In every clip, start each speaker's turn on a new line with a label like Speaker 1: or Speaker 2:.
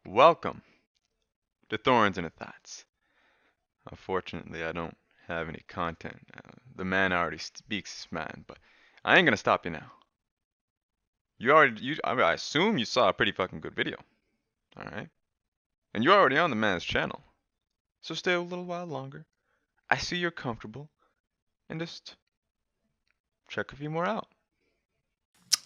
Speaker 1: Welcome to Thorns and Thoughts. Unfortunately, I don't have any content. The man already speaks his mind, but I ain't gonna stop you now. I assume you saw a pretty fucking good video, all right? And you're already on the man's channel, so stay a little while longer. I see you're comfortable, and just check a few more out.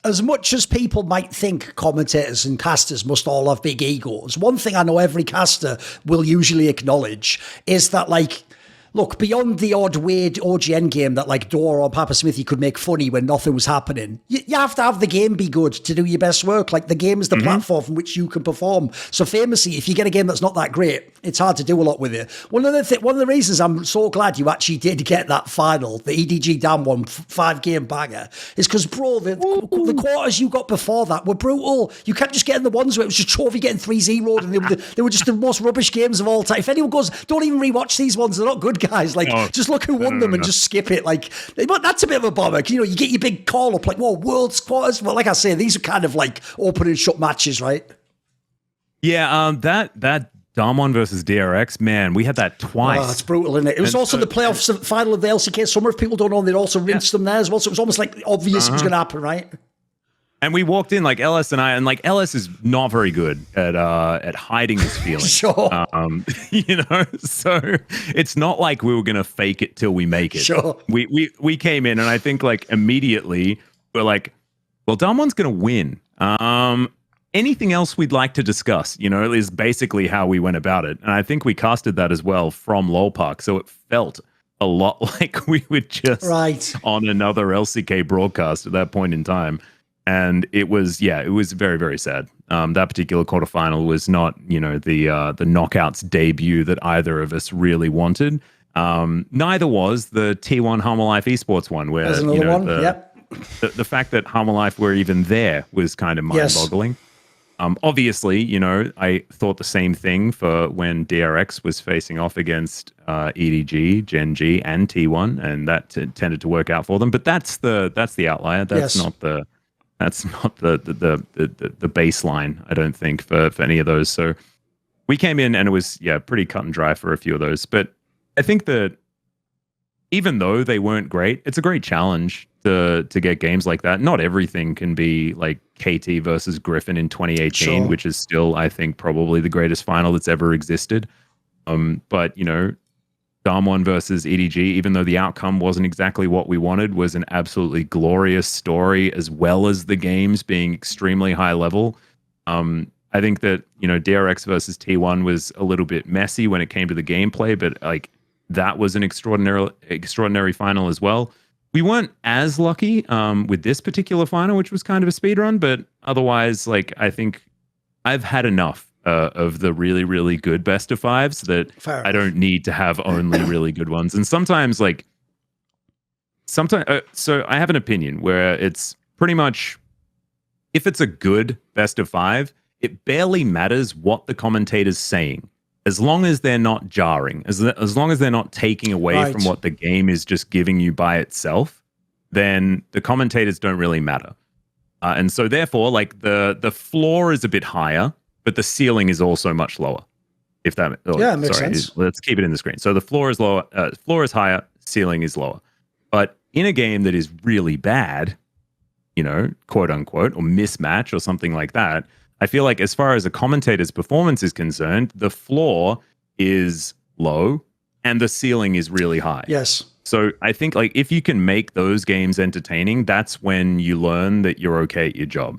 Speaker 2: As much as people might think commentators and casters must all have big egos, one thing I know every caster will usually acknowledge is that, like, look, beyond the odd weird OGN game that, like, DoA or PapaSmithy could make funny when nothing was happening, you have to have the game be good to do your best work. Like, the game is the platform from which you can perform. So famously, if you get a game that's not that great, it's hard to do a lot with it. One of the reasons I'm so glad you actually did get that final, the EDG down one, 5-game banger, is because, bro, the quarters you got before that were brutal. You can't just get in the ones where it was just Chovy getting 3-0'd, and they were just the most rubbish games of all time. If anyone goes, don't even rewatch these ones, they're not good, guys. Like, just look who won them and just skip it. Like, but that's a bit of a bummer. You know, you get your big call up, like, whoa, world's quarters. Well, like I say, these are kind of like open and shut matches, right?
Speaker 3: Yeah, that Damwon versus DRX, man, we had that twice.
Speaker 2: Oh, it's brutal, isn't it? It was also the playoffs final of the LCK summer. If people don't know, they'd also rinsed them there as well. So it was almost like obvious it was going to happen, right?
Speaker 3: And we walked in, like, Ellis and I, and, like, Ellis is not very good at hiding his feelings.
Speaker 2: Sure.
Speaker 3: You know, so it's not like we were going to fake it till we make it.
Speaker 2: Sure.
Speaker 3: We came in, and I think, like, immediately we're like, well, Damwon's going to win. Anything else we'd like to discuss, you know, is basically how we went about it. And I think we casted that as well from LoL Park. So it felt a lot like we were just on another LCK broadcast at that point in time. And it was very, very sad. That particular quarterfinal was not, you know, the knockouts debut that either of us really wanted. Neither was the T1 Harmor Life Esports one, where, you know, the fact that Harmor Life were even there was kind of mind-boggling. Yes. Obviously, you know, I thought the same thing for when DRX was facing off against EDG, Gen G, and T1, and that tended to work out for them. But that's the outlier. That's not the baseline, I don't think, for any of those. So we came in and it was pretty cut and dry for a few of those. But I think that even though they weren't great, it's a great challenge to get games like that. Not everything can be like KT versus Griffin in 2018, which is still, I think, probably the greatest final that's ever existed. But, you know, Damwon versus EDG, even though the outcome wasn't exactly what we wanted, was an absolutely glorious story, as well as the games being extremely high level. I think that, you know, DRX versus T1 was a little bit messy when it came to the gameplay, but, like, that was an extraordinary final as well. We weren't as lucky with this particular final, which was kind of a speed run, but otherwise, like, I think I've had enough of the really, really good best of fives that I don't need to have only really good ones. And sometimes, so I have an opinion where it's pretty much, if it's a good best of five, it barely matters what the commentator's saying, as long as they're not jarring, as long as they're not taking away from what the game is just giving you by itself, then the commentators don't really matter. And so therefore, like, the floor is a bit higher, but the ceiling is also much lower. If that
Speaker 2: makes sense.
Speaker 3: Let's keep it in the screen. So the floor is lower, floor is higher, ceiling is lower. But in a game that is really bad, you know, quote unquote, or mismatch or something like that, I feel like as far as a commentator's performance is concerned, the floor is low and the ceiling is really high.
Speaker 2: Yes.
Speaker 3: So I think, like, if you can make those games entertaining, that's when you learn that you're okay at your job.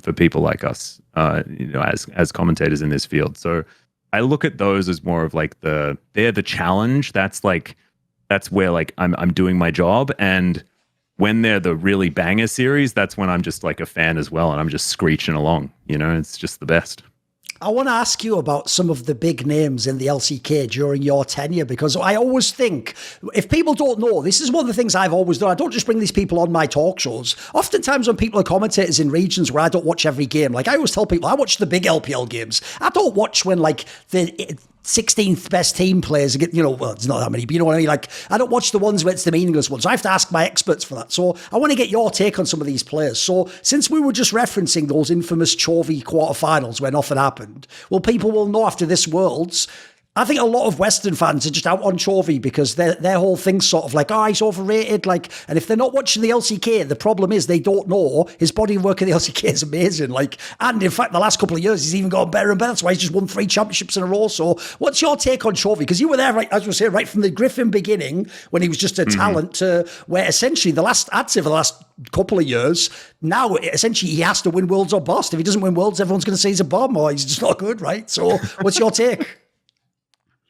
Speaker 3: For people like us, you know, as commentators in this field. So I look at those as more of like they're the challenge. That's where, like, I'm doing my job. And when they're the really banger series, that's when I'm just like a fan as well, and I'm just screeching along. You know, it's just the best.
Speaker 2: I want to ask you about some of the big names in the LCK during your tenure, because I always think, if people don't know, this is one of the things I've always done. I don't just bring these people on my talk shows. Oftentimes when people are commentators in regions where I don't watch every game, like, I always tell people, I watch the big LPL games. I don't watch when, like, 16th best team players, well, it's not that many, but you know what I mean? Like, I don't watch the ones where it's the meaningless ones. I have to ask my experts for that. So I want to get your take on some of these players. So since we were just referencing those infamous Chovy quarterfinals where nothing happened, well, people will know after this Worlds, I think a lot of Western fans are just out on Chovy because their whole thing's sort of like, he's overrated. Like, and if they're not watching the LCK, the problem is they don't know his body of work in the LCK is amazing. Like, and in fact, the last couple of years, he's even gotten better and better. That's why he's just won 3 championships in a row. So what's your take on Chovy? Because you were there, right, as we say, right from the Griffin beginning when he was just a talent to where essentially for the last couple of years, now essentially he has to win Worlds or bust. If he doesn't win Worlds, everyone's going to say he's a bum or he's just not good, right? So what's your take?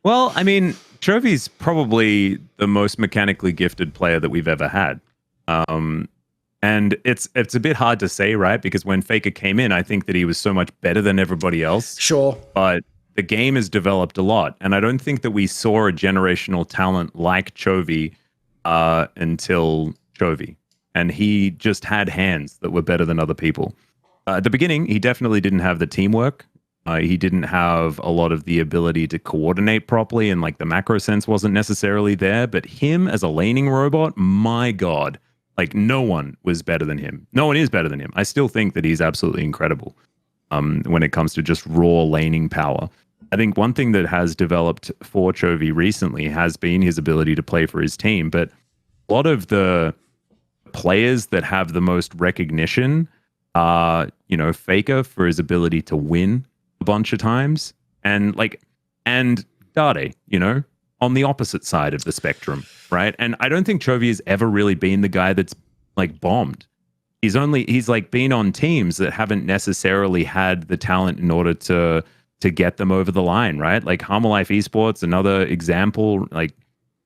Speaker 3: Well, I mean, Chovy's probably the most mechanically gifted player that we've ever had. And it's a bit hard to say, right? Because when Faker came in, I think that he was so much better than everybody else.
Speaker 2: Sure.
Speaker 3: But the game has developed a lot. And I don't think that we saw a generational talent like Chovy until Chovy. And he just had hands that were better than other people. At the beginning, he definitely didn't have the teamwork. He didn't have a lot of the ability to coordinate properly, and like the macro sense wasn't necessarily there. But him as a laning robot, my God, like no one was better than him. No one is better than him. I still think that he's absolutely incredible when it comes to just raw laning power. I think one thing that has developed for Chovy recently has been his ability to play for his team. But a lot of the players that have the most recognition are, Faker for his ability to win a bunch of times, and Dade, on the opposite side of the spectrum, right? And I don't think Chovy has ever really been the guy that's like bombed. He's like been on teams that haven't necessarily had the talent in order to get them over the line, right? Like Harmalife Esports, another example. Like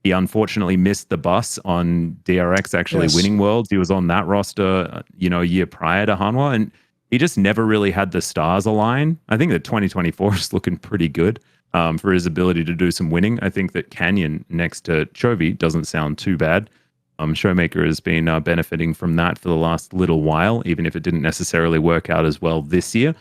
Speaker 3: he unfortunately missed the bus on DRX actually winning Worlds. He was on that roster, a year prior to Hanwha, and he just never really had the stars align. I think that 2024 is looking pretty good for his ability to do some winning. I think that Canyon next to Chovy doesn't sound too bad. Showmaker has been benefiting from that for the last little while, even if it didn't necessarily work out as well this year.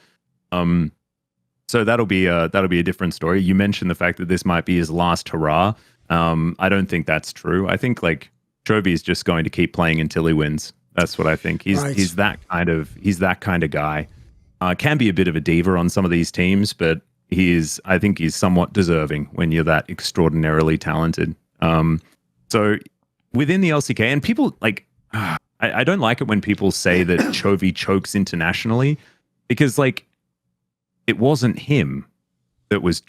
Speaker 3: So that'll be a different story. You mentioned the fact that this might be his last hurrah. I don't think that's true. I think like Chovy is just going to keep playing until he wins. That's what I think. He's that kind of guy. Can be a bit of a diva on some of these teams, but I think he's somewhat deserving when you're that extraordinarily talented. So within the LCK, and people like, I don't like it when people say that Chovy chokes internationally, because like it wasn't him that was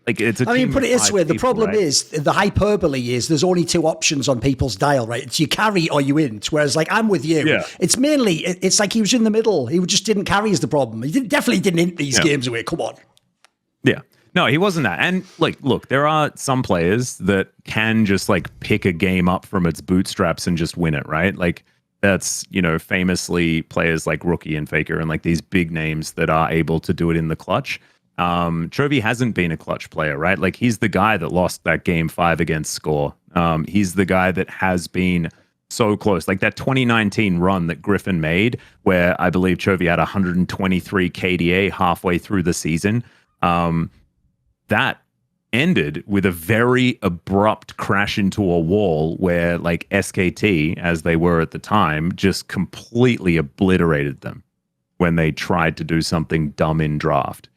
Speaker 3: it's a team
Speaker 2: put it this way, the problem
Speaker 3: right?
Speaker 2: is, the hyperbole is there's only 2 options on people's dial, right? It's you carry or you int, whereas like I'm with you. Yeah. It's mainly, it's like he was in the middle. He just didn't carry is the problem. He definitely didn't int these games away. Come on.
Speaker 3: Yeah. No, he wasn't that. And like, look, there are some players that can just like pick a game up from its bootstraps and just win it, right? Like that's, famously players like Rookie and Faker and like these big names that are able to do it in the clutch. Chovy hasn't been a clutch player, right? Like he's the guy that lost that game 5 against Score. He's the guy that has been so close. Like that 2019 run that Griffin made, where I believe Chovy had 123 KDA halfway through the season. That ended with a very abrupt crash into a wall where like SKT, as they were at the time, just completely obliterated them when they tried to do something dumb in draft.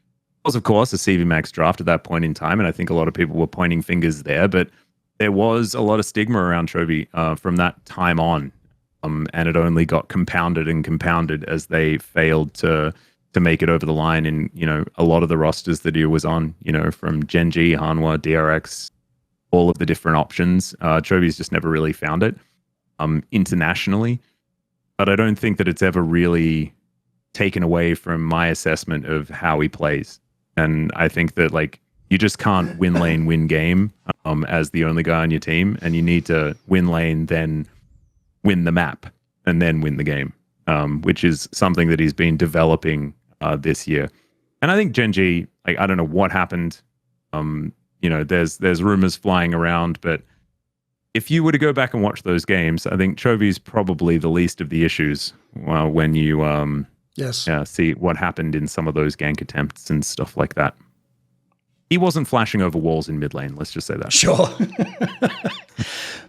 Speaker 3: Was, of course, a CV Max draft at that point in time, and I think a lot of people were pointing fingers there, but there was a lot of stigma around Chovy from that time on, and it only got compounded as they failed to make it over the line in, a lot of the rosters that he was on, from Gen.G, Hanwha, DRX, all of the different options. Chovy's just never really found it internationally, but I don't think that it's ever really taken away from my assessment of how he plays. And I think that like you just can't win lane, win game as the only guy on your team, and you need to win lane, then win the map, and then win the game, which is something that he's been developing this year. And I think Gen.G, like I don't know what happened. There's rumors flying around, but if you were to go back and watch those games, I think Chovy's probably the least of the issues when you see what happened in some of those gank attempts and stuff like that. he wasn't flashing over walls in mid lane. Let's just say that.
Speaker 2: Sure.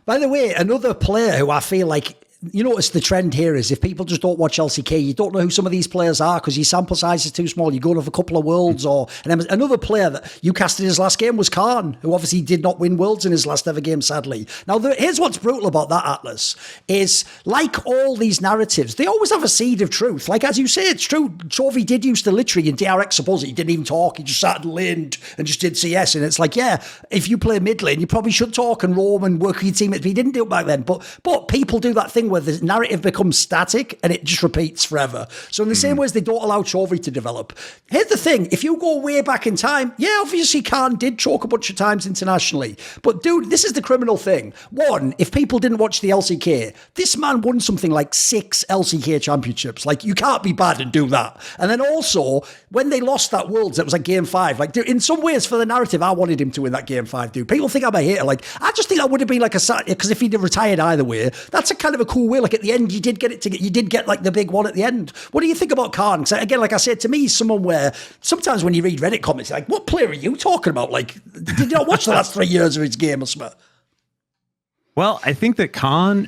Speaker 2: By the way, another player who I feel like, you notice the trend here is if people just don't watch LCK, you don't know who some of these players are because your sample size is too small. You go off a couple of worlds, and then another player that you cast in his last game was Khan, who obviously did not win worlds in his last ever game, sadly. Now, here's what's brutal about that, Atlus, is like all these narratives, they always have a seed of truth. Like, as you say, it's true. Chovy did used to literally in DRX suppose he didn't even talk. He just sat and laned and just did CS. And it's like, yeah, if you play mid lane, you probably should talk and roam and work with your teammates. But he didn't do it back then. But people do that thing where the narrative becomes static and it just repeats forever. So in the same way as they don't allow Chovy to develop. Here's the thing, if you go way back in time, yeah, obviously Khan did choke a bunch of times internationally. But dude, this is the criminal thing. One, if people didn't watch the LCK, this man won something like 6 LCK championships. Like, you can't be bad and do that. And then also, when they lost that Worlds, it was like game 5. Like, dude, in some ways for the narrative, I wanted him to win that game 5, dude. People think I'm a hater. Like, I just think that would have been like because if he'd have retired either way, that's a kind of a cool way. Like, at the end, you did get like the big one at the end. What do you think about Khan? Because again, like I said, to me, he's someone where sometimes when you read Reddit comments, you're like, what player are you talking about? Like, did you not watch the last 3 years of his game or something?
Speaker 3: Well, I think that Khan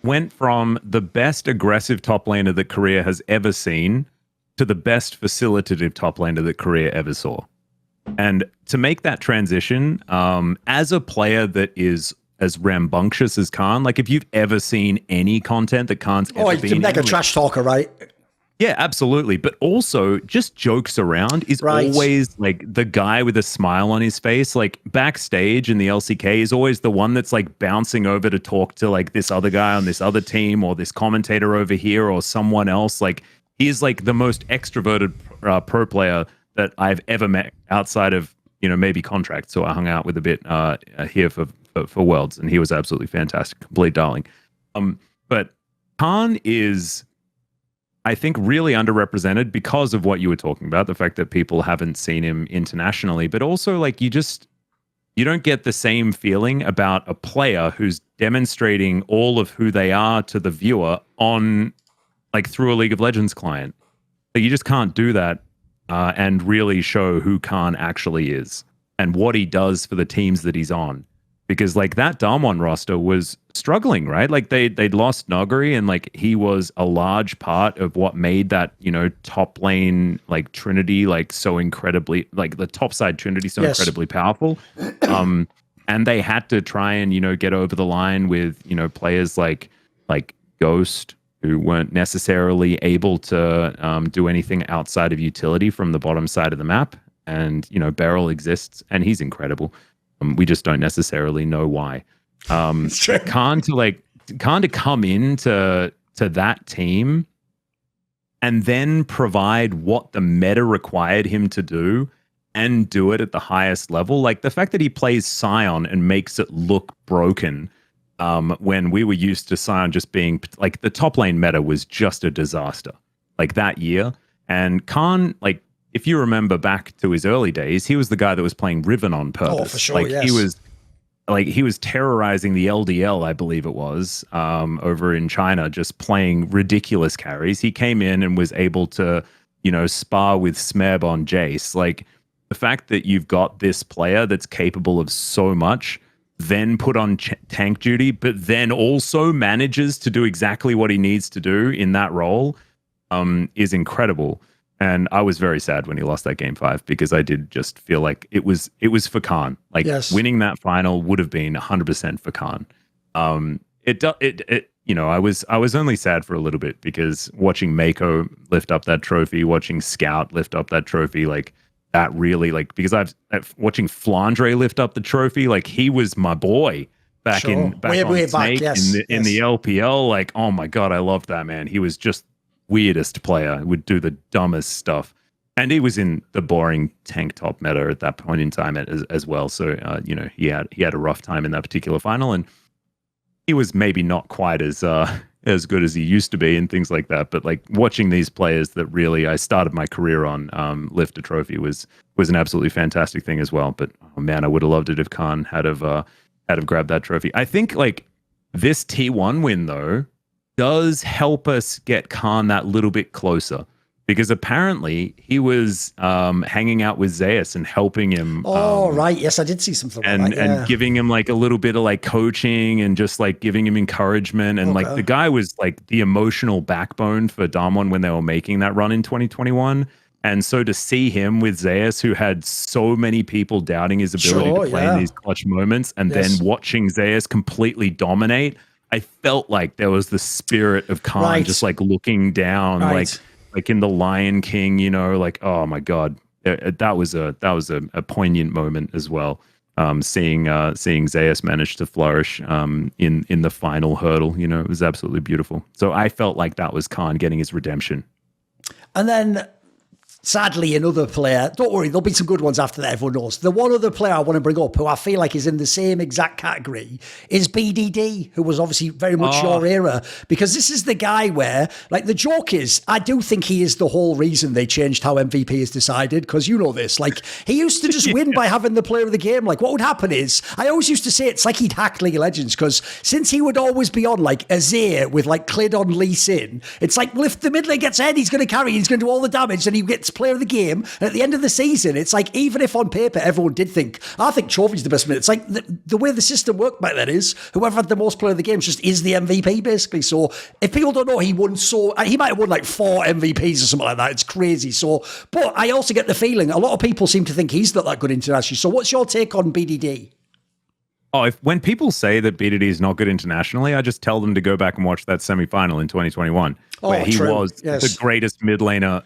Speaker 3: went from the best aggressive top laner that Korea has ever seen to the best facilitative top laner that Korea ever saw. And to make that transition, as a player that is as rambunctious as Khan, like if you've ever seen any content that Khan's ever been
Speaker 2: he's a mega trash talker, right?
Speaker 3: Yeah, absolutely. But also just jokes around is always like the guy with a smile on his face. Like backstage in the LCK is always the one that's like bouncing over to talk to like this other guy on this other team or this commentator over here or someone else. Like he is like the most extroverted pro player that I've ever met outside of, maybe contract. So I hung out with a bit here for Worlds, and he was absolutely fantastic, complete darling. But Khan is, I think, really underrepresented because of what you were talking about, the fact that people haven't seen him internationally, but also like you don't get the same feeling about a player who's demonstrating all of who they are to the viewer on like through a League of Legends client. Like, you just can't do that and really show who Khan actually is and what he does for the teams that he's on. Because like that Damwon roster was struggling, right? Like they'd lost Nuguri, and like he was a large part of what made that, top lane like Trinity like so incredibly, like the top side Trinity so incredibly powerful. And they had to try and, get over the line with, players like Ghost, who weren't necessarily able to do anything outside of utility from the bottom side of the map. And, Beryl exists and he's incredible. We just don't necessarily know why. Khan to come into that team and then provide what the meta required him to do and do it at the highest level. Like the fact that he plays Sion and makes it look broken when we were used to Sion just being like the top lane meta was just a disaster like that year. And Khan, like, if you remember back to his early days, he was the guy that was playing Riven on purpose.
Speaker 2: Oh, for sure,
Speaker 3: like
Speaker 2: yes.
Speaker 3: he was terrorizing the LDL, I believe it was, over in China, just playing ridiculous carries. He came in and was able to, spar with Smeb on Jace. Like the fact that you've got this player that's capable of so much, then put on tank duty, but then also manages to do exactly what he needs to do in that role, is incredible. And I was very sad when he lost that game 5 because I did just feel like it was for Khan. Like winning that final would have been 100% for Khan. I was only sad for a little bit because watching Mako lift up that trophy, watching Scout lift up that trophy, like that really because watching Flandre lift up the trophy, like he was my boy back
Speaker 2: way
Speaker 3: on Snake
Speaker 2: back,
Speaker 3: in the LPL. Like, oh my God, I loved that man. He was just weirdest player, would do the dumbest stuff, and he was in the boring tank top meta at that point in time as well. So he had a rough time in that particular final, and he was maybe not quite as good as he used to be and things like that. But like watching these players that really I started my career on lift a trophy was an absolutely fantastic thing as well. But oh man, I would have loved it if Khan had grabbed that trophy. I think like this T1 win though does help us get Khan that little bit closer, because apparently he was hanging out with Zeus and helping him.
Speaker 2: Oh, right. Yes, I did see something like that. Yeah.
Speaker 3: And giving him like a little bit of like coaching and just like giving him encouragement. And like the guy was like the emotional backbone for Damwon when they were making that run in 2021. And so to see him with Zeus, who had so many people doubting his ability to play in these clutch moments, and then watching Zeus completely dominate, I felt like there was the spirit of Khan just like looking down, like in the Lion King, you know, like, oh my God, that was a poignant moment as well. Seeing Zeus manage to flourish in the final hurdle, you know, it was absolutely beautiful. So I felt like that was Khan getting his redemption.
Speaker 2: And then, sadly, another player, don't worry, there'll be some good ones after that, everyone knows. The one other player I want to bring up who I feel like is in the same exact category is BDD, who was obviously very much your era, because this is the guy where, like, the joke is, I do think he is the whole reason they changed how MVP is decided, because you know this, like, he used to just win by having the player of the game. Like, what would happen is, I always used to say it's like he'd hacked League of Legends, because since he would always be on, like, Azir with, like, Clid on Lee Sin, it's like, well, if the mid lane gets ahead, he's going to carry, he's going to do all the damage, and he gets player of the game. And at the end of the season, it's like, even if on paper everyone did think, I think Chovy's the best mid, it's like the way the system worked back then is whoever had the most player of the game just is the MVP basically. So if people don't know, he might have won like 4 MVPs or something like that. It's crazy. So, but I also get the feeling a lot of people seem to think he's not that good internationally. So what's your take on BDD?
Speaker 3: Oh, when people say that BDD is not good internationally, I just tell them to go back and watch that semi-final in 2021, where he was the greatest mid laner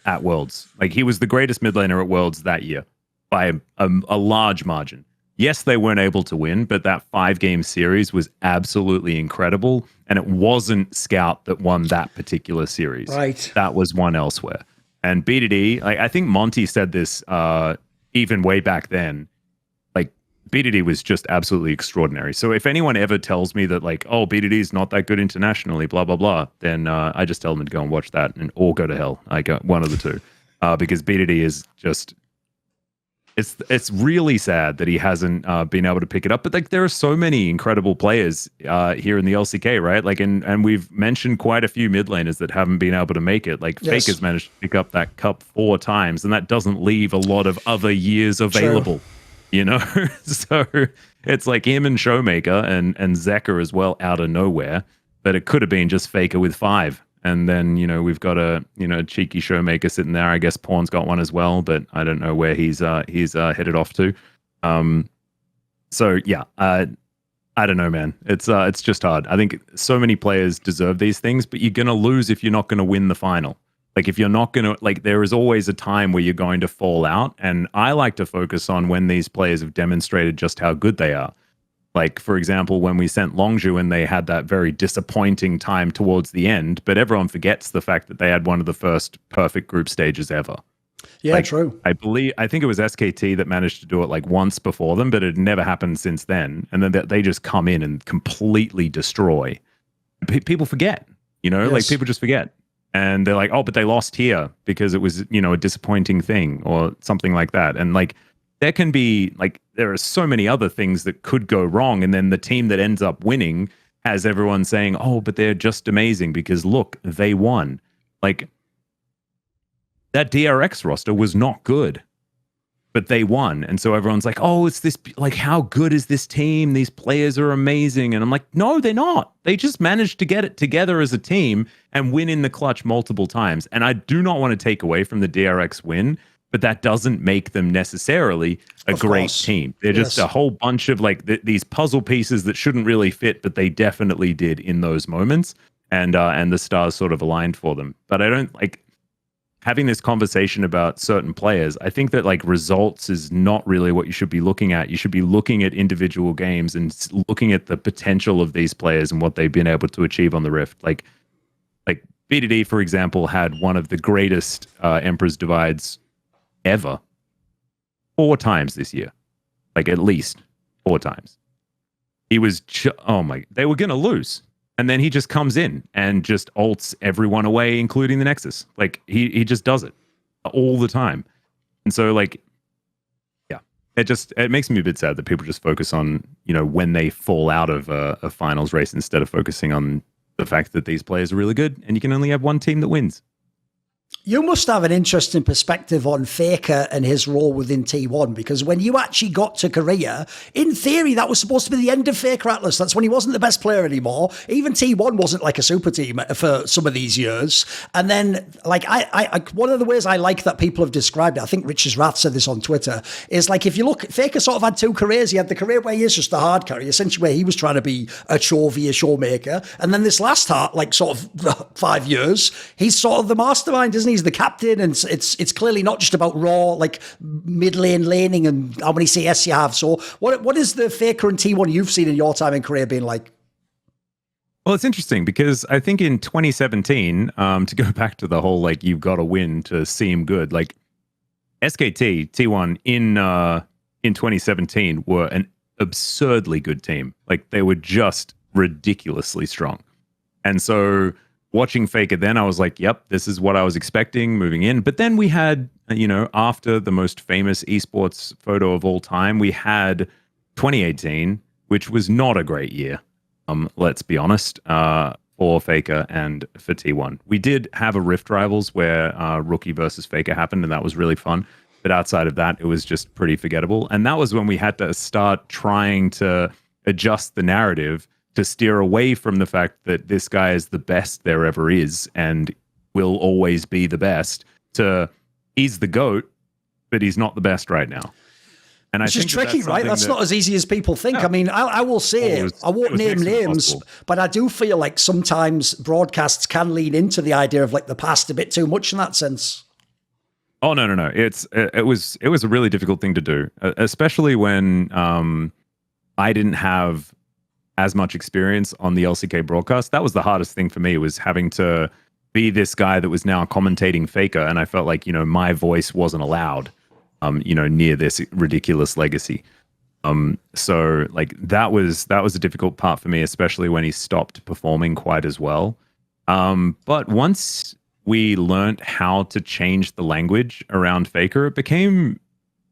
Speaker 3: at Worlds. Like, he was the greatest mid laner at Worlds that year by a large margin. Yes, they weren't able to win, but that 5-game series was absolutely incredible, and it wasn't Scout that won that particular series.
Speaker 2: Right.
Speaker 3: That was won elsewhere. And BDD, I think Monty said this even way back then, BDD was just absolutely extraordinary. So if anyone ever tells me that, like, oh, BDD is not that good internationally, blah, blah, blah, then I just tell them to go and watch that or go to hell. I got one of the two. Because BDD is just, it's really sad that he hasn't been able to pick it up. But like, there are so many incredible players here in the LCK, right? Like, and we've mentioned quite a few mid laners that haven't been able to make it. Like, Faker's managed to pick up that cup 4 times, and that doesn't leave a lot of other years available. True. You know, so it's like him and Showmaker and Zeka as well out of nowhere. But it could have been just Faker with 5. And then, you know, we've got a cheeky Showmaker sitting there. I guess Pawn's got one as well, but I don't know where he's headed off to. So yeah, I don't know, man. It's just hard. I think so many players deserve these things, but you're gonna lose if you're not gonna win the final. Like, if you're not going to, like, there is always a time where you're going to fall out. And I like to focus on when these players have demonstrated just how good they are. Like, for example, when we sent Longzhu and they had that very disappointing time towards the end, but everyone forgets the fact that they had one of the first perfect group stages ever.
Speaker 2: Yeah, like, true.
Speaker 3: I think it was SKT that managed to do it like once before them, but it had never happened since then. And then they just come in and completely destroy. People forget, you know, like, people just forget. And they're like, oh, but they lost here because it was, you know, a disappointing thing or something like that. And like, there can be, like, there are so many other things that could go wrong. And then the team that ends up winning has everyone saying, oh, but they're just amazing because look, they won. Like, that DRX roster was not good, but they won. And so everyone's like, oh, it's this, like, how good is this team? These players are amazing. And I'm like, no, they're not. They just managed to get it together as a team and win in the clutch multiple times. And I do not want to take away from the DRX win, but that doesn't make them necessarily a great team. They're just a whole bunch of like these puzzle pieces that shouldn't really fit, but they definitely did in those moments. And the stars sort of aligned for them. But I don't like having this conversation about certain players. I think that like results is not really what you should be looking at. You should be looking at individual games and looking at the potential of these players and what they've been able to achieve on the Rift. Like BDD, for example, had one of the greatest Emperor's Divides ever 4 times this year. Like, at least 4 times. He was, they were going to lose. And then he just comes in and just ults everyone away, including the Nexus. Like, he just does it all the time. And so, like, yeah, it makes me a bit sad that people just focus on, you know, when they fall out of a finals race instead of focusing on the fact that these players are really good and you can only have one team that wins.
Speaker 2: You must have an interesting perspective on Faker and his role within T1, because when you actually got to Korea, in theory, that was supposed to be the end of Faker Atlus. That's when he wasn't the best player anymore. Even T1 wasn't like a super team for some of these years. And then, like, I one of the ways I like that people have described it, I think Rich's Wrath said this on Twitter, is like, if you look, Faker sort of had two careers. He had the career where he is just a hard carry, essentially where he was trying to be a Chovy, a showmaker. And then this last part, like sort of 5 years, he's sort of the mastermind, isn't he? He's the captain, and it's clearly not just about raw, like mid lane laning and how many CS you have. So what is the Faker and T1 you've seen in your time in Korea being like?
Speaker 3: Well, it's interesting because I think in 2017, to go back to the whole, like, you've got to win to seem good, like SKT, T1 in 2017 were an absurdly good team. Like, they were just ridiculously strong. And so watching Faker then, I was like, yep, this is what I was expecting moving in. But then we had, after the most famous esports photo of all time, we had 2018, which was not a great year. Let's be honest, for Faker and for T1. We did have a Rift Rivals where Rookie versus Faker happened, and that was really fun. But outside of that, it was just pretty forgettable. And that was when we had to start trying to adjust the narrative to steer away from the fact that this guy is the best there ever is and will always be the best, to he's the GOAT, but he's not the best right now. And
Speaker 2: it's just tricky, right? That's not as easy as people think. Yeah. I mean, I will say, I won't name names, but I do feel like sometimes broadcasts can lean into the idea of like the past a bit too much in that sense.
Speaker 3: Oh, no. It was a really difficult thing to do, especially when I didn't have as much experience on the LCK broadcast. That was the hardest thing for me, was having to be this guy that was now commentating Faker, and I felt like, my voice wasn't allowed, near this ridiculous legacy. So like that was a difficult part for me, especially when he stopped performing quite as well. But once we learned how to change the language around Faker, it became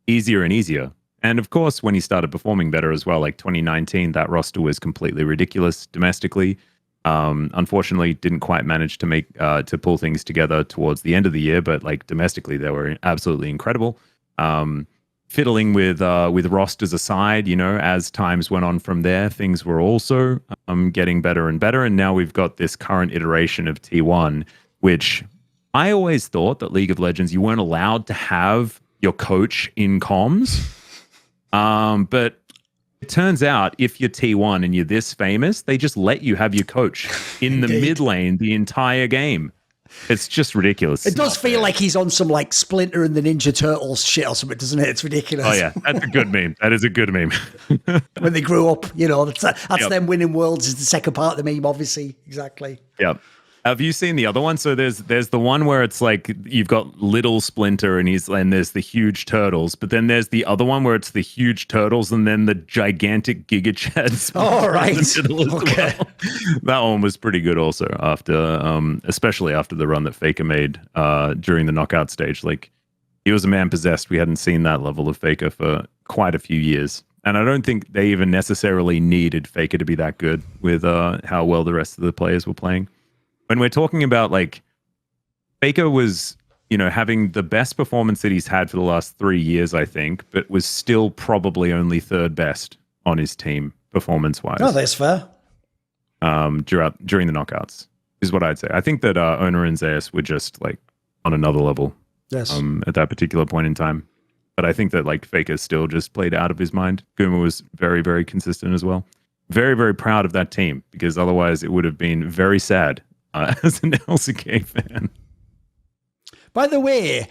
Speaker 3: easier and easier. And of course, when he started performing better as well, like 2019, that roster was completely ridiculous domestically. Unfortunately, didn't quite manage to make to pull things together towards the end of the year, but like domestically, they were absolutely incredible. Fiddling with rosters aside, as times went on from there, things were also getting better and better. And now we've got this current iteration of T1, which I always thought that League of Legends, you weren't allowed to have your coach in comms. But it turns out if you're T1 and you're this famous, they just let you have your coach in the mid lane the entire game. It's just ridiculous.
Speaker 2: It does feel like he's on some like Splinter and the Ninja Turtles shit or something, doesn't it? It's ridiculous.
Speaker 3: Oh yeah, that's a good meme. That is a good meme.
Speaker 2: When they grew up, that's them winning worlds is the second part of the meme, obviously. Exactly.
Speaker 3: Yep. Have you seen the other one? So there's the one where it's like you've got little Splinter and there's the huge turtles, but then there's the other one where it's the huge turtles and then the gigantic Giga Chads.
Speaker 2: Oh, right.
Speaker 3: Okay. Well. That one was pretty good also especially after the run that Faker made during the knockout stage. Like, he was a man possessed. We hadn't seen that level of Faker for quite a few years. And I don't think they even necessarily needed Faker to be that good with how well the rest of the players were playing. When we're talking about, like, Faker was, having the best performance that he's had for the last 3 years, I think, but was still probably only third best on his team performance-wise.
Speaker 2: Oh, that's fair.
Speaker 3: During the knockouts, is what I'd say. I think that Oner and Zeus were just, like, on another level.
Speaker 2: Yes.
Speaker 3: At that particular point in time. But I think that, like, Faker still just played out of his mind. Guma was very, very consistent as well. Very, very proud of that team, because otherwise it would have been very sad as an LCK fan.
Speaker 2: By the way,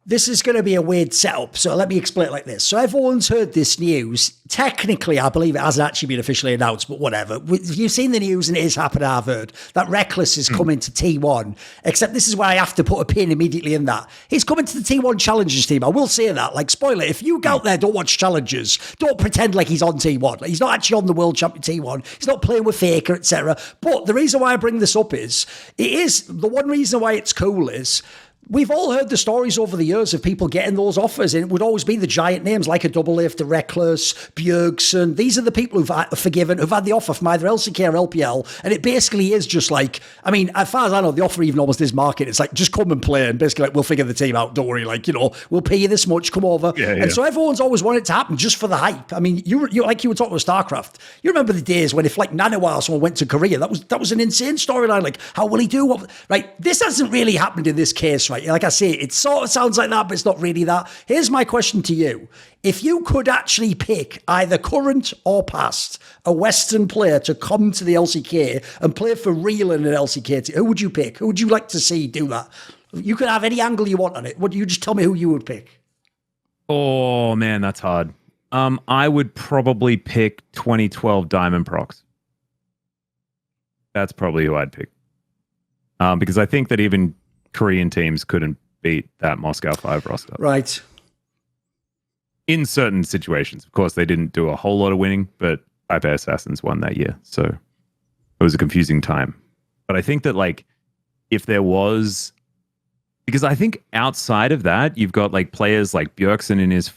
Speaker 2: this is going to be a weird setup, so let me explain it like this. So everyone's heard this news. Technically, I believe it hasn't actually been officially announced, but whatever. You've seen the news and it is happening, I've heard. That Reckless is coming to T1, except this is where I have to put a pin immediately in that. He's coming to the T1 Challengers team. I will say that. Like, spoiler, if you go out there, don't watch Challengers, don't pretend like he's on T1. Like, he's not actually on the World Champion T1. He's not playing with Faker, etc. But the reason why I bring this up is, it is, the one reason why it's cool is, we've all heard the stories over the years of people getting those offers, and it would always be the giant names like a Double Lift, a Reckless, Bjergsen. These are the people who've had the offer from either LCK or LPL, and it basically is just like, I mean, as far as I know, the offer even almost is market. It's like, just come and play, and basically like, we'll figure the team out, don't worry, like, you know, we'll pay you this much, come over. And so everyone's always wanted it to happen just for the hype. I mean, you like you were talking with StarCraft. You remember the days when if like Nanoa or someone went to Korea, that was an insane storyline. Like, how will he do? What, right? This hasn't really happened in this case, right? Like I say, it sort of sounds like that, but it's not really that. Here's my question to you. If you could actually pick either current or past a Western player to come to the LCK and play for real in an LCK, who would you pick? Who would you like to see do that? You could have any angle you want on it. Would you just tell me who you would pick?
Speaker 3: Oh, man, that's hard. I would probably pick 2012 Diamond Prox. That's probably who I'd pick. Because I think that even Korean teams couldn't beat that Moscow 5 roster.
Speaker 2: Right.
Speaker 3: In certain situations. Of course, they didn't do a whole lot of winning, but Taipei Assassins won that year. So it was a confusing time. But I think that, like, if there was... Because I think outside of that, you've got, like, players like Bjergsen in his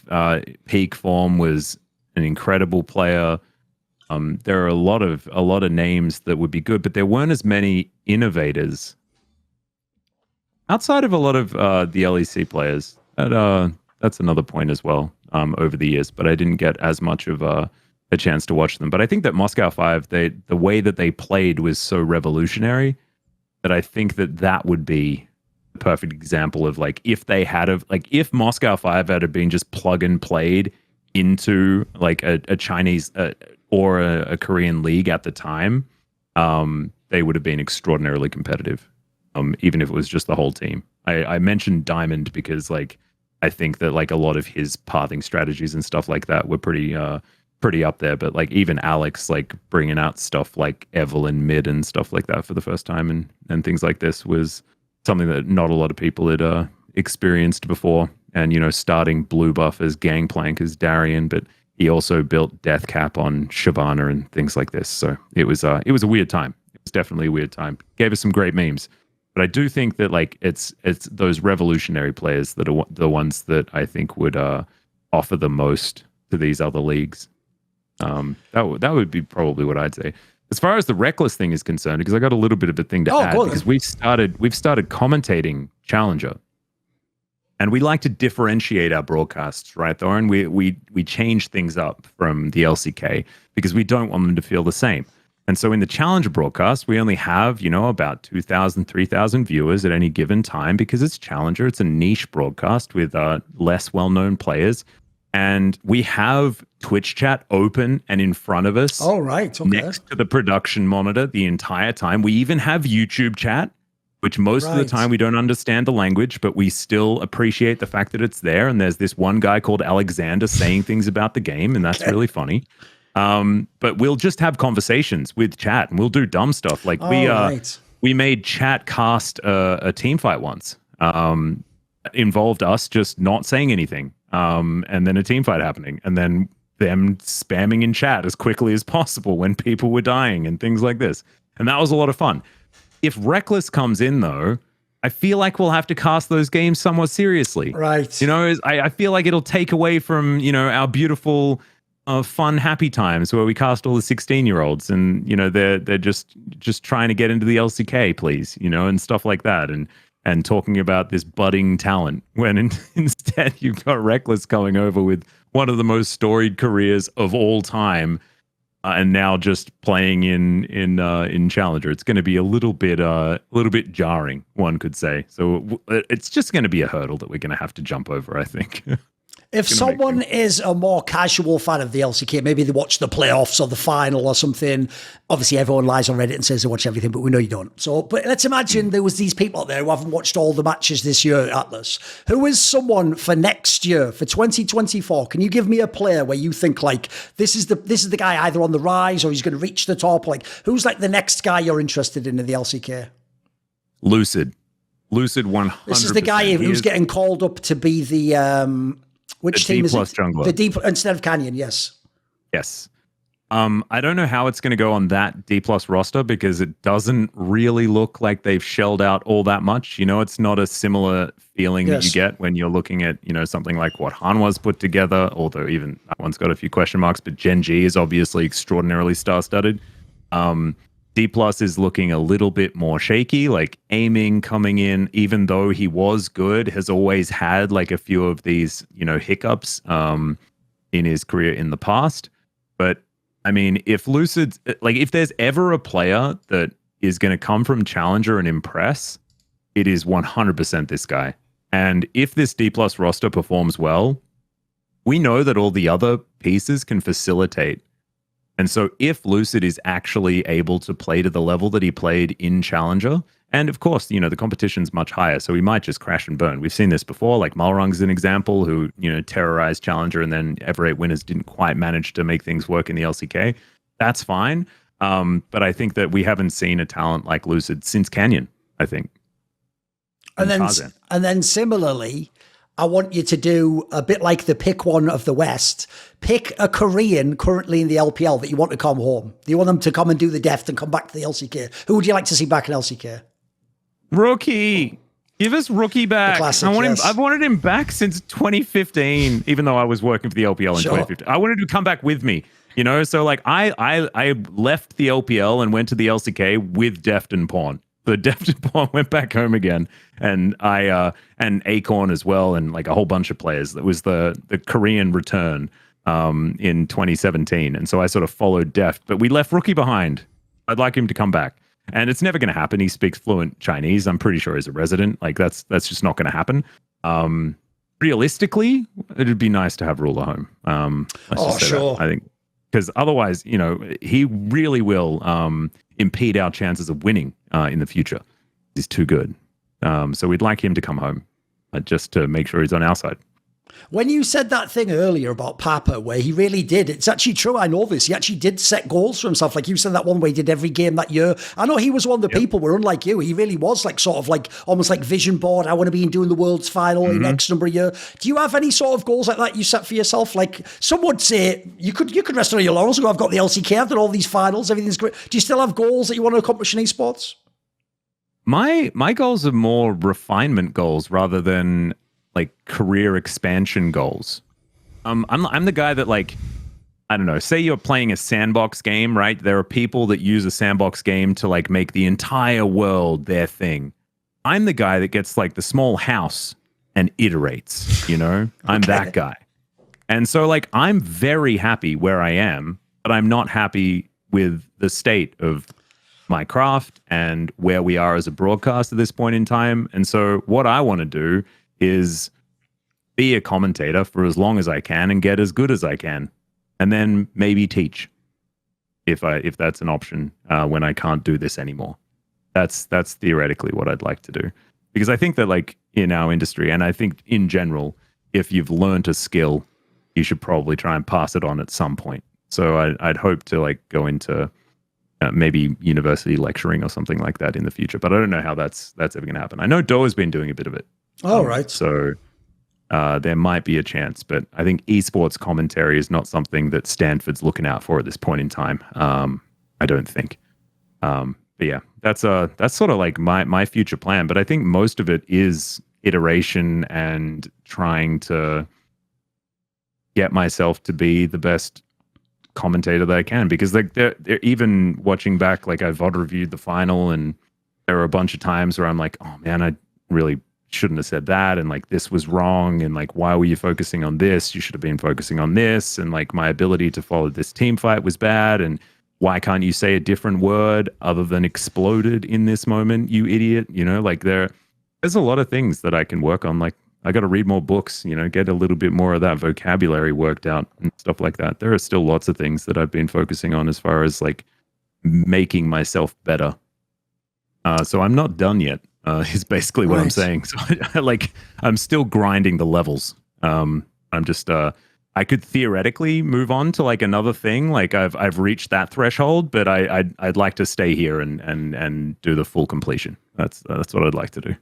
Speaker 3: peak form was an incredible player. There are a lot of names that would be good, but there weren't as many innovators outside of a lot of the LEC players. That's another point as well over the years, but I didn't get as much of a chance to watch them. But I think that Moscow 5, the way that they played was so revolutionary that I think that would be a perfect example of, like, if they had if Moscow 5 had been just plug and played into like a Chinese or a Korean league at the time, they would have been extraordinarily competitive. Even if it was just the whole team. I mentioned Diamond because, like, I think that, like, a lot of his pathing strategies and stuff like that were pretty up there. But, like, even Alex, like, bringing out stuff like Evelyn mid and stuff like that for the first time and things like this was something that not a lot of people had experienced before. And, you know, starting blue buff as Gangplank as Darien, but he also built Death Cap on Shyvana and things like this. So it was a weird time. It was definitely a weird time. Gave us some great memes. But I do think that, like, it's those revolutionary players that are the ones that I think would offer the most to these other leagues. That would be probably what I'd say. As far as the Reckless thing is concerned, because I got a little bit of a thing to add, because we've started commentating Challenger, and we like to differentiate our broadcasts, right, Thorin? We change things up from the LCK because we don't want them to feel the same. And so in the Challenger broadcast, we only have, you know, about 2,000, 3,000 viewers at any given time because it's Challenger. It's a niche broadcast with less well-known players. And we have Twitch chat open and in front of us.
Speaker 2: Oh, right. Okay.
Speaker 3: Next to the production monitor the entire time. We even have YouTube chat, which most of the time we don't understand the language, but we still appreciate the fact that it's there. And there's this one guy called Alexander saying things about the game, and that's really funny. But we'll just have conversations with chat, and we'll do dumb stuff. Like we made chat cast a team fight once. Involved us just not saying anything, and then a team fight happening, and then them spamming in chat as quickly as possible when people were dying and things like this. And that was a lot of fun. If Reckless comes in, though, I feel like we'll have to cast those games somewhat seriously.
Speaker 2: Right.
Speaker 3: You know, I feel like it'll take away from, you know, our beautiful fun, happy times where we cast all the 16-year-olds and, you know, they're just trying to get into the LCK, please, you know, and stuff like that. And talking about this budding talent when instead you've got Reckless coming over with one of the most storied careers of all time, and now just playing in Challenger. It's going to be a little bit jarring, one could say. So it's just going to be a hurdle that we're going to have to jump over, I think.
Speaker 2: If someone is a more casual fan of the LCK, maybe they watch the playoffs or the final or something. Obviously, everyone lies on Reddit and says they watch everything, but we know you don't. So, but let's imagine there was these people out there who haven't watched all the matches this year at Atlus. Who is someone for next year, for 2024? Can you give me a player where you think, like, this is the guy either on the rise or he's going to reach the top? Like, who's like the next guy you're interested in the LCK?
Speaker 3: Lucid 100%.
Speaker 2: This is the guy who's getting called up to be the which
Speaker 3: the
Speaker 2: team
Speaker 3: D
Speaker 2: is
Speaker 3: plus
Speaker 2: it?
Speaker 3: jungler.
Speaker 2: The D instead of Canyon, yes.
Speaker 3: Yes. I don't know how it's going to go on that D plus roster because it doesn't really look like they've shelled out all that much. You know, it's not a similar feeling that you get when you're looking at, you know, something like what Hanwha's put together, although even that one's got a few question marks, but Gen G is obviously extraordinarily star-studded. D plus is looking a little bit more shaky, like aiming coming in, even though he was good, has always had like a few of these, you know, hiccups in his career in the past. But I mean, if Lucid, like, if there's ever a player that is going to come from Challenger and impress, it is 100% this guy. And if this D plus roster performs well, we know that all the other pieces can facilitate. And so if Lucid is actually able to play to the level that he played in Challenger, and of course, you know, the competition's much higher, so he might just crash and burn. We've seen this before, like Malrung's an example who, you know, terrorized Challenger and then Ever 8 winners didn't quite manage to make things work in the LCK. That's fine. But I think that we haven't seen a talent like Lucid since Canyon, I think.
Speaker 2: And then similarly, I want you to do a bit like the pick one of the West. Pick a Korean currently in the LPL that you want to come home. Do you want them to come and do the deft and come back to the LCK? Who would you like to see back in LCK?
Speaker 3: Rookie. Give us Rookie back.
Speaker 2: Classic,
Speaker 3: I want
Speaker 2: yes.
Speaker 3: him. I've wanted him back since 2015, even though I was working for the LPL in 2015. I wanted to come back with me, you know? So like I left the LPL and went to the LCK with Deft and Pawn. So Deft and Pawn went back home again, and and Acorn as well, and like a whole bunch of players. That was the Korean return in 2017, and so I sort of followed Deft, but we left Rookie behind. I'd like him to come back. And it's never going to happen. He speaks fluent Chinese. I'm pretty sure he's a resident. Like that's just not going to happen. Realistically, it'd be nice to have Ruler home.
Speaker 2: Sure.
Speaker 3: I think because otherwise, you know, he really will impede our chances of winning in the future. He's too good. So we'd like him to come home just to make sure he's on our side.
Speaker 2: When you said that thing earlier about Papa, where he really did, it's actually true. I know this. He actually did set goals for himself. Like you said, that one where he did every game that year. I know he was one of the people where, unlike you, he really was like sort of like almost like vision board. I want to be doing the world's final in X number of year. Do you have any sort of goals like that you set for yourself? Like some would say you could rest on your laurels and go, I've got the LCK, I've done all these finals, everything's great. Do you still have goals that you want to accomplish in esports?
Speaker 3: My goals are more refinement goals rather than like career expansion goals. I'm the guy that, like, I don't know, say you're playing a sandbox game, right? There are people that use a sandbox game to like make the entire world their thing. I'm the guy that gets like the small house and iterates, you know? I'm that guy. And so like I'm very happy where I am, but I'm not happy with the state of my craft and where we are as a broadcast at this point in time. And so what I want to do is be a commentator for as long as I can and get as good as I can, and then maybe teach if that's an option when I can't do this anymore. That's theoretically what I'd like to do, because I think that like in our industry, and I think in general, if you've learned a skill, you should probably try and pass it on at some point. So I'd hope to like go into maybe university lecturing or something like that in the future, but I don't know how that's ever going to happen. I know DoA's been doing a bit of it.
Speaker 2: Oh, right.
Speaker 3: So there might be a chance, but I think esports commentary is not something that Stanford's looking out for at this point in time. I don't think. But yeah, that's sort of like my future plan. But I think most of it is iteration and trying to get myself to be the best commentator that I can, because like they're even watching back, like I VOD reviewed the final, and there are a bunch of times where I'm like, oh man, I really shouldn't have said that, and like this was wrong, and like why were you focusing on this? You should have been focusing on this, and like my ability to follow this team fight was bad, and why can't you say a different word other than exploded in this moment, you idiot? You know, like there's a lot of things that I can work on. Like I got to read more books, you know, get a little bit more of that vocabulary worked out and stuff like that. There are still lots of things that I've been focusing on as far as like making myself better. So I'm not done yet. Is basically what I'm saying. So I'm still grinding the levels. I'm just I could theoretically move on to like another thing. Like I've reached that threshold, but I'd like to stay here and do the full completion. That's what I'd like to do.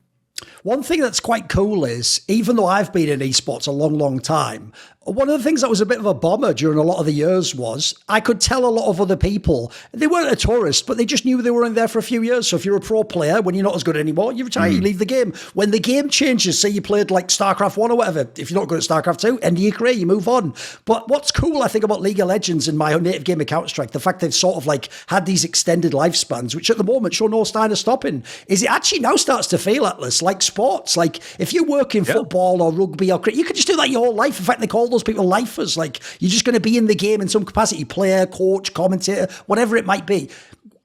Speaker 2: One thing that's quite cool is, even though I've been in esports a long, long time, One of the things that was a bit of a bomber during a lot of the years was I could tell a lot of other people, they weren't a tourist, but they just knew they were in there for a few years. So if you're a pro player, when you're not as good anymore, you retire, you leave the game. When the game changes, say you played like StarCraft 1 or whatever, if you're not good at StarCraft 2, end of your career, you move on. But what's cool, I think, about League of Legends and my native game of Counter-Strike, the fact they've sort of like had these extended lifespans, which at the moment show no sign of stopping, is it actually now starts to feel, Atlus, like sports. Like if you work in football or rugby or cricket, you could just do that your whole life. In fact, they call those people lifers. Like you're just going to be in the game in some capacity, player, coach, commentator, whatever it might be.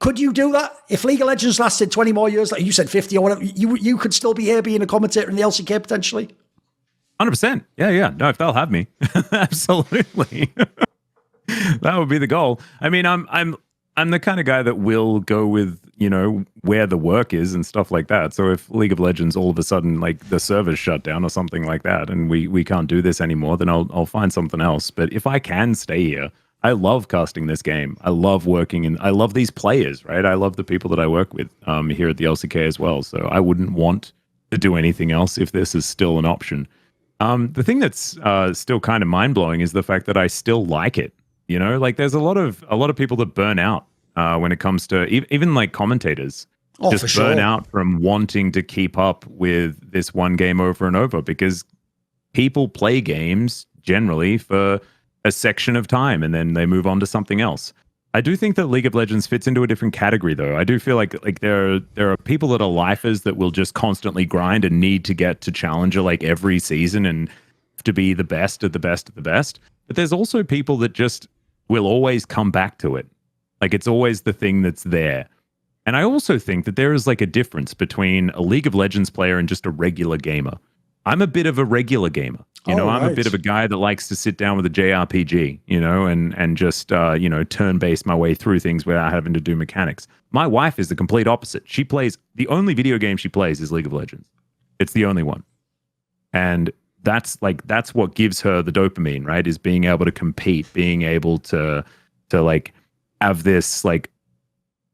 Speaker 2: Could you do that? If League of Legends lasted 20 more years, like you said, 50 or whatever, you could still be here being a commentator in the LCK potentially?
Speaker 3: 100%. Yeah. No, if they'll have me. Absolutely. That would be the goal. I mean, I'm the kind of guy that will go with, where the work is and stuff like that. So if League of Legends all of a sudden, like the servers shut down or something like that, and we can't do this anymore, then I'll find something else. But if I can stay here, I love casting this game. I love working and I love these players, right? I love the people that I work with here at the LCK as well. So I wouldn't want to do anything else if this is still an option. The thing that's still kind of mind blowing is the fact that I still like it. Like there's a lot of people that burn out when it comes to even like commentators. Just burn out from wanting to keep up with this one game over and over, because people play games generally for a section of time and then they move on to something else. I do think that League of Legends fits into a different category, though. I do feel like there are people that are lifers that will just constantly grind and need to get to Challenger like every season and to be the best of the best of the best. But there's also people that just will always come back to it. Like it's always the thing that's there. And I also think that there is like a difference between a League of Legends player and just a regular gamer. I'm a bit of a regular gamer. I'm a bit of a guy that likes to sit down with a JRPG, and just, turn-based my way through things without having to do mechanics. My wife is the complete opposite. The only video game she plays is League of Legends. It's the only one. And that's what gives her the dopamine, right? Is being able to compete, being able to like have this like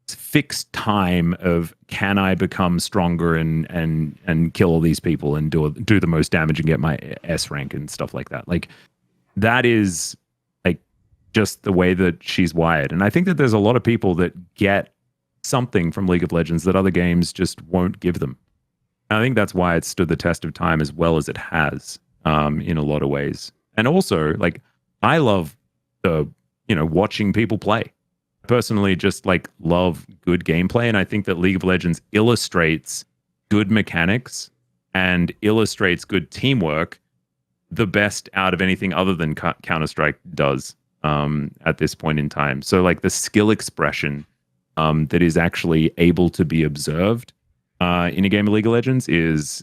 Speaker 3: fixed time of, can I become stronger and kill all these people and do the most damage and get my S rank and stuff like that. Like that is like just the way that she's wired. And I think that there's a lot of people that get something from League of Legends that other games just won't give them. And I think that's why it stood the test of time as well as it has, in a lot of ways. And also, like, I love watching people play. Personally, just like love good gameplay, and I think that League of Legends illustrates good mechanics and illustrates good teamwork the best out of anything other than Counter-Strike does at this point in time. So like the skill expression that is actually able to be observed in a game of League of Legends is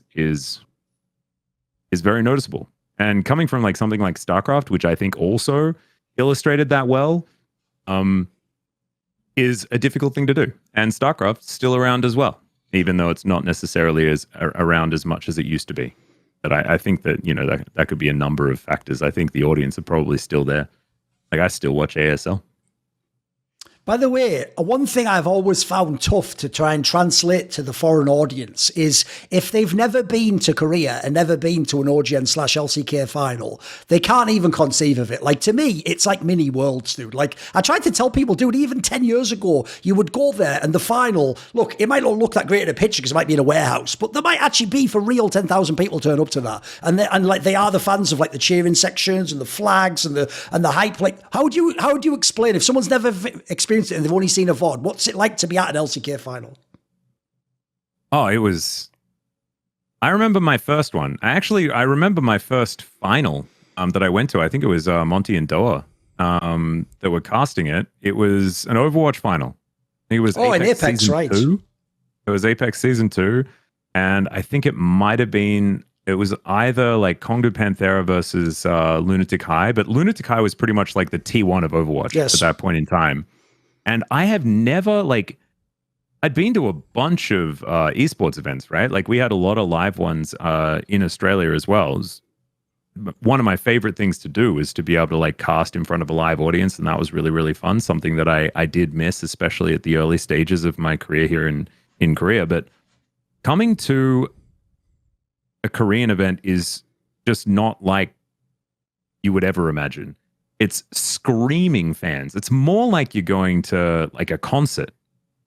Speaker 3: very noticeable. And coming from like something like StarCraft, which I think also illustrated that well, is a difficult thing to do. And StarCraft's still around as well, even though it's not necessarily as around as much as it used to be. But I think that, that could be a number of factors. I think the audience are probably still there. Like I still watch ASL.
Speaker 2: By the way, one thing I've always found tough to try and translate to the foreign audience is if they've never been to Korea and never been to an OGN/LCK final, they can't even conceive of it. Like to me, it's like mini worlds, dude. Like I tried to tell people, dude, even 10 years ago, you would go there and the final, look, it might not look that great in a picture because it might be in a warehouse, but there might actually be for real 10,000 people turn up to that. And like they are the fans of like the cheering sections and the flags and the hype. Like how would you explain if someone's never experienced it and they've only seen a VOD? What's it like to be at an LCK final?
Speaker 3: Oh, it was... I remember my first one. I remember my first final that I went to. I think it was Monte-DoA that were casting it. It was an Overwatch final. I think it was
Speaker 2: Apex right.
Speaker 3: 2. It was Apex Season 2. And I think it might have been... It was either like Kongdu Panthera versus Lunatic High, but Lunatic High was pretty much like the T1 of Overwatch at that point in time. And I have never, like, I'd been to a bunch of esports events, right? Like, we had a lot of live ones in Australia as well. One of my favorite things to do was to be able to, like, cast in front of a live audience, and that was really, really fun. Something that I did miss, especially at the early stages of my career here in Korea. But coming to a Korean event is just not like, you would ever imagine. It's screaming fans. It's more like you're going to like a concert,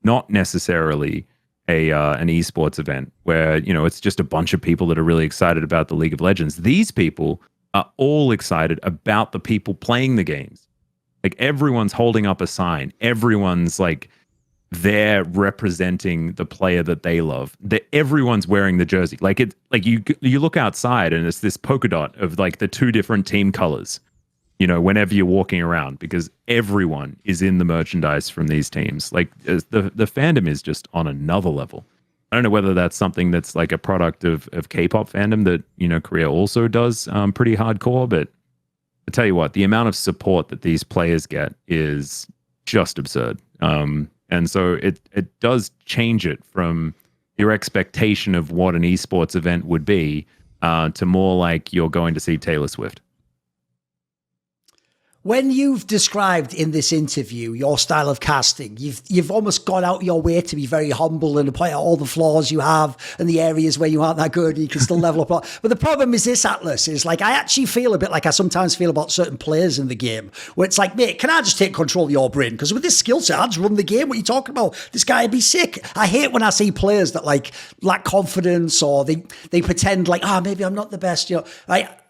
Speaker 3: not necessarily an esports event where, it's just a bunch of people that are really excited about the League of Legends. These people are all excited about the people playing the games. Like everyone's holding up a sign. Everyone's like there representing the player that they love. Everyone's wearing the jersey. Like you look outside and it's this polka dot of like the two different team colors, whenever you're walking around, because everyone is in the merchandise from these teams. Like the fandom is just on another level. I don't know whether that's something that's like a product of K-pop fandom that, Korea also does pretty hardcore, but I tell you what, the amount of support that these players get is just absurd. And so it does change it from your expectation of what an esports event would be to more like you're going to see Taylor Swift.
Speaker 2: When you've described in this interview your style of casting, you've almost gone out your way to be very humble and to point out all the flaws you have and the areas where you aren't that good and you can still level up. But the problem is this, Atlus, is like I actually feel a bit like I sometimes feel about certain players in the game, where it's like, mate, can I just take control of your brain? Because with this skill set, I just run the game. What are you talking about? This guy would be sick. I hate when I see players that like lack confidence or they pretend like, maybe I'm not the best.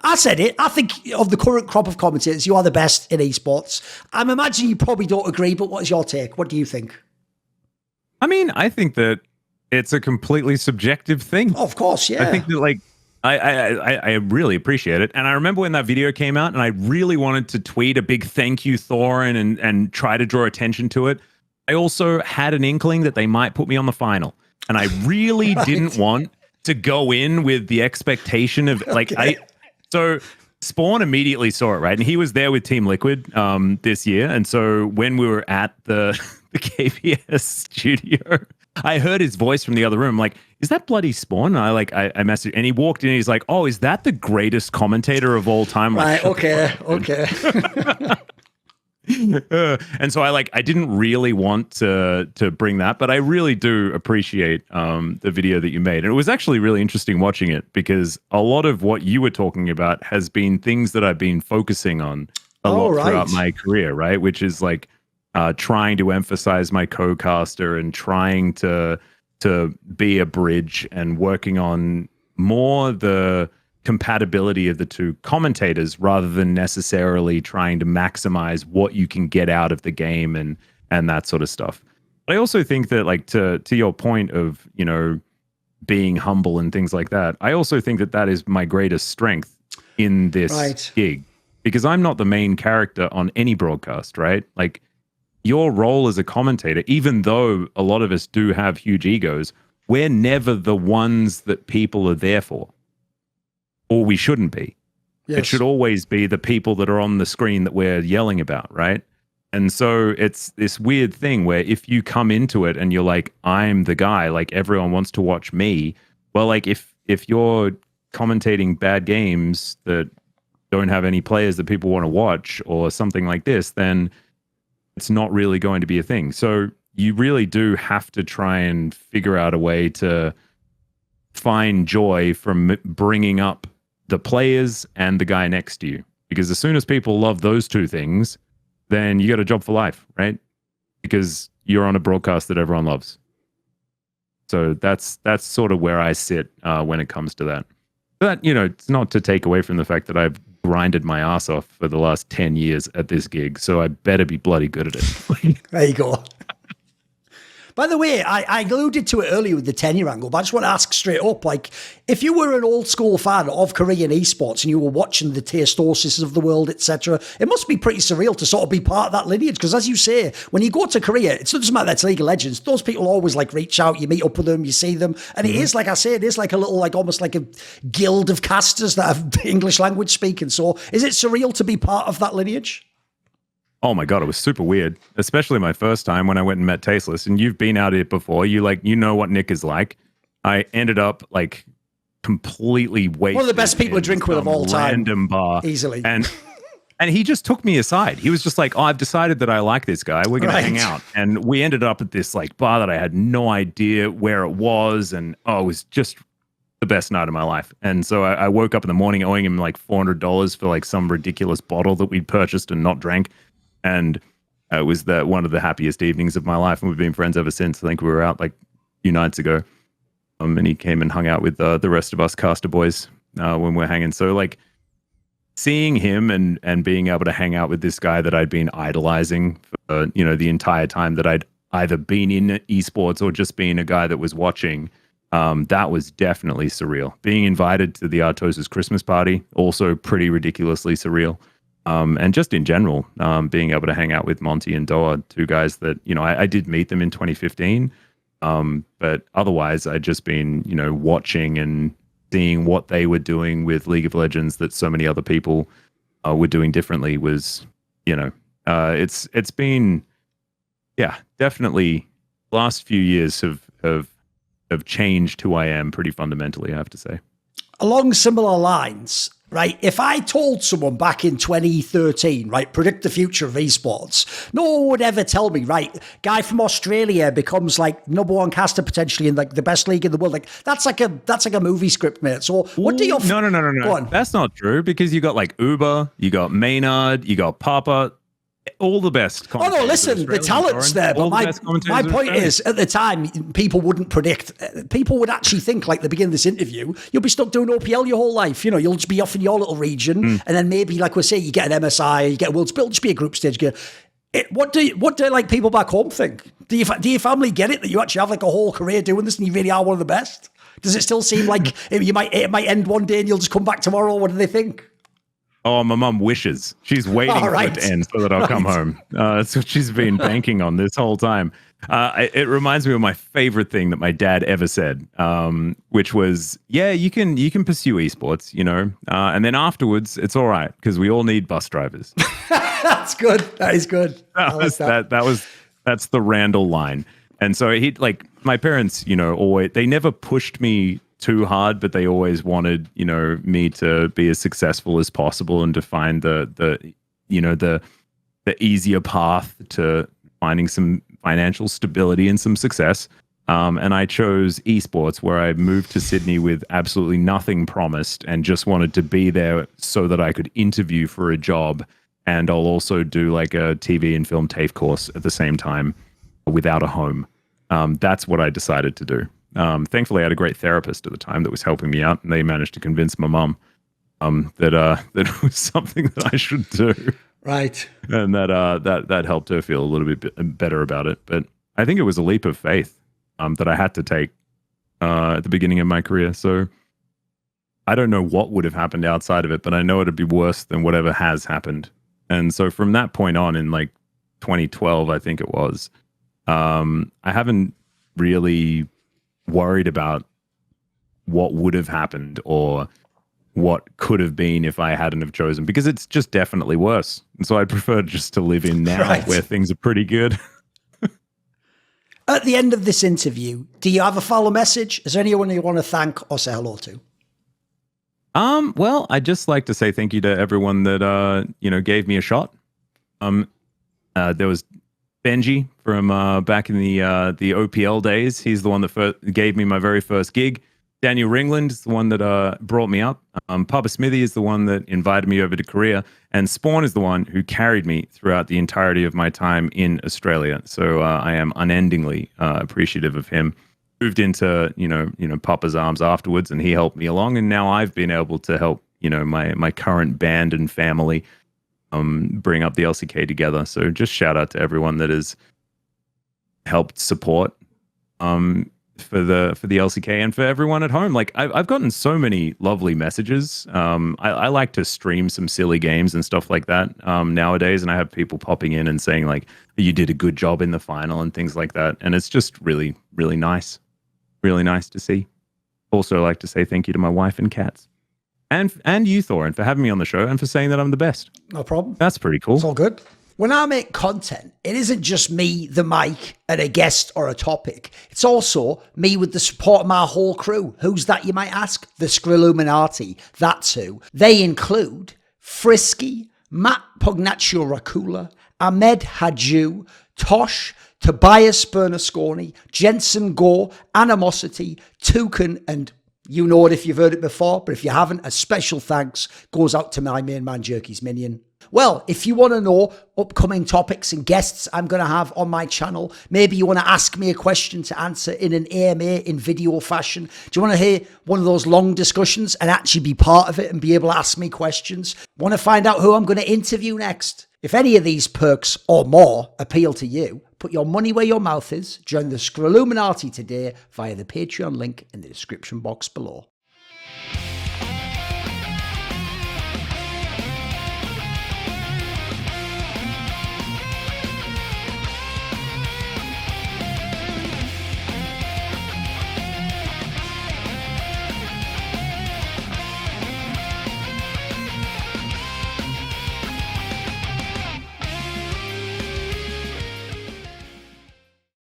Speaker 2: I said it. I think of the current crop of commentators, you are the best in esports. I'm imagining you probably don't agree, but what is your take? What do you think?
Speaker 3: I mean, I think that it's a completely subjective thing.
Speaker 2: Oh, of course, yeah.
Speaker 3: I think that like I really appreciate it. And I remember when that video came out and I really wanted to tweet a big thank you, Thorin, and try to draw attention to it. I also had an inkling that they might put me on the final. And I really didn't want to go in with the expectation of like, So Spawn immediately saw it, right? And he was there with Team Liquid this year. And so when we were at the KBS studio, I heard his voice from the other room. I'm like, is that bloody Spawn? And I messaged, and he walked in and he's like, oh, is that the greatest commentator of all time?
Speaker 2: Right,
Speaker 3: like,
Speaker 2: okay.
Speaker 3: And so I didn't really want to bring that, but I really do appreciate the video that you made. And it was actually really interesting watching it because a lot of what you were talking about has been things that I've been focusing on a lot throughout my career, right? Which is like trying to emphasize my co-caster and trying to be a bridge and working on more the compatibility of the two commentators rather than necessarily trying to maximize what you can get out of the game and that sort of stuff. But I also think that like to your point of, being humble and things like that, I also think that is my greatest strength in this gig, because I'm not the main character on any broadcast, right? Like your role as a commentator, even though a lot of us do have huge egos, we're never the ones that people are there for. Or we shouldn't be. Yes. It should always be the people that are on the screen that we're yelling about, right? And so it's this weird thing where if you come into it and you're like, I'm the guy, like everyone wants to watch me. Well, like if you're commentating bad games that don't have any players that people want to watch or something like this, then it's not really going to be a thing. So you really do have to try and figure out a way to find joy from bringing up the players and the guy next to you. Because as soon as people love those two things, then you got a job for life, right? Because you're on a broadcast that everyone loves. So that's sort of where I sit when it comes to that. But, it's not to take away from the fact that I've grinded my ass off for the last 10 years at this gig. So I better be bloody good at it.
Speaker 2: There you go. By the way, I alluded to it earlier with the tenure angle, but I just want to ask straight up, like, if you were an old school fan of Korean esports and you were watching the Tiestosis of the world, etc., it must be pretty surreal to sort of be part of that lineage. Because as you say, when you go to Korea, it doesn't matter that's League of Legends, those people always like reach out, you meet up with them, you see them. And it is, like I say, it is like a little, like almost like a guild of casters that have English language speaking. So is it surreal to be part of that lineage?
Speaker 3: Oh my God, it was super weird, especially my first time when I went and met Tasteless. And you've been out here before. You know what Nick is like. I ended up like completely wasted.
Speaker 2: One of the best people to drink with of all time.
Speaker 3: Random bar.
Speaker 2: Easily.
Speaker 3: And he just took me aside. He was just like, I've decided that I like this guy. We're going to hang out. And we ended up at this like bar that I had no idea where it was. And it was just the best night of my life. And so I woke up in the morning owing him like $400 for like some ridiculous bottle that we'd purchased and not drank. And it was one of the happiest evenings of my life. And we've been friends ever since. I think we were out like a few nights ago. And he came and hung out with the rest of us caster boys when we're hanging. So like seeing him and being able to hang out with this guy that I'd been idolizing for, the entire time that I'd either been in esports or just being a guy that was watching, that was definitely surreal. Being invited to the Artosis Christmas party, also pretty ridiculously surreal. And just in general, being able to hang out with Monte and Doa, two guys that, I did meet them in 2015. But otherwise, I'd just been, watching and seeing what they were doing with League of Legends that so many other people were doing differently was, it's been, definitely last few years have changed who I am pretty fundamentally, I have to say.
Speaker 2: Along similar lines, right? If I told someone back in 2013, right, predict the future of esports, no one would ever tell me, right, guy from Australia becomes like #1 caster potentially in like the best league in the world. Like that's like a movie script, mate. So what do you?
Speaker 3: No.
Speaker 2: Go on.
Speaker 3: That's not true because you got like Uber, you got Maynard, you got Papa. All the best.
Speaker 2: Oh no, listen, the talent's there, but my point is, at the time, people wouldn't predict. People would actually think, like the beginning of this interview, you'll be stuck doing OPL your whole life. You'll just be off in your little region, and then maybe, like we say, you get an MSI, you get a World Spill, just be a group stage game. What do like people back home think? Do your family get it that you actually have like a whole career doing this and you really are one of the best? Does it still seem like it might end one day and you'll just come back tomorrow? What do they think?
Speaker 3: Oh, my mum wishes. She's waiting for it to end so that I'll come home. That's what she's been banking on this whole time. It reminds me of my favorite thing that my dad ever said, which was, you can pursue esports, and then afterwards it's all right because we all need bus drivers.
Speaker 2: That's good. That is good.
Speaker 3: That's the Randall line. And so my parents, always, they never pushed me too hard, but they always wanted, me to be as successful as possible and to find the easier path to finding some financial stability and some success. And I chose esports, where I moved to Sydney with absolutely nothing promised and just wanted to be there so that I could interview for a job. And I'll also do like a TV and film TAFE course at the same time without a home. That's what I decided to do. Thankfully, I had a great therapist at the time that was helping me out, and they managed to convince my mum that it was something that I should do.
Speaker 2: Right.
Speaker 3: And that helped her feel a little bit better about it. But I think it was a leap of faith that I had to take at the beginning of my career. So I don't know what would have happened outside of it, but I know it'd be worse than whatever has happened. And so from that point on, in like 2012, I think it was, I haven't really worried about what would have happened or what could have been if I hadn't have chosen, because it's just definitely worse. And so I prefer just to live in now where things are pretty good.
Speaker 2: At the end of this interview, do you have a final message? Is there anyone you want to thank or say hello to?
Speaker 3: Well, I'd just like to say thank you to everyone that gave me a shot. There was Benji from back in the OPL days. He's the one that gave me my very first gig. Daniel Ringland is the one that brought me up. PapaSmithy is the one that invited me over to Korea. And Spawn is the one who carried me throughout the entirety of my time in Australia. So I am unendingly appreciative of him. Moved into Papa's arms afterwards, and he helped me along. And now I've been able to help my current band and family bring up the LCK together. So just shout out to everyone that has helped support for the LCK and for everyone at home. Like I've gotten so many lovely messages. I like to stream some silly games and stuff like that nowadays, and I have people popping in and saying like, you did a good job in the final and things like that. And it's just really, really nice. Really nice to see. Also like to say thank you to my wife and cats. And you, Thorin, for having me on the show and for saying that I'm the best.
Speaker 2: No problem.
Speaker 3: That's pretty cool.
Speaker 2: It's all good. When I make content, it isn't just me, the mic, and a guest or a topic. It's also me with the support of my whole crew. Who's that, you might ask? The Skrilluminati. That's who. They include Frisky, Matt Pugnaccio Racula, Ahmed Hadju, Tosh, Tobias Bernasconi, Jensen Gore, Animosity, Toucan, and You know it if you've heard it before, but if you haven't, a special thanks goes out to my main man, Jerky's Minion. Well, if you want to know upcoming topics and guests I'm going to have on my channel, maybe you want to ask me a question to answer in an AMA in video fashion. Do you want to hear one of those long discussions and actually be part of it and be able to ask me questions? Want to find out who I'm going to interview next? If any of these perks or more appeal to you, put your money where your mouth is. Join the Scrolluminati today via the Patreon link in the description box below.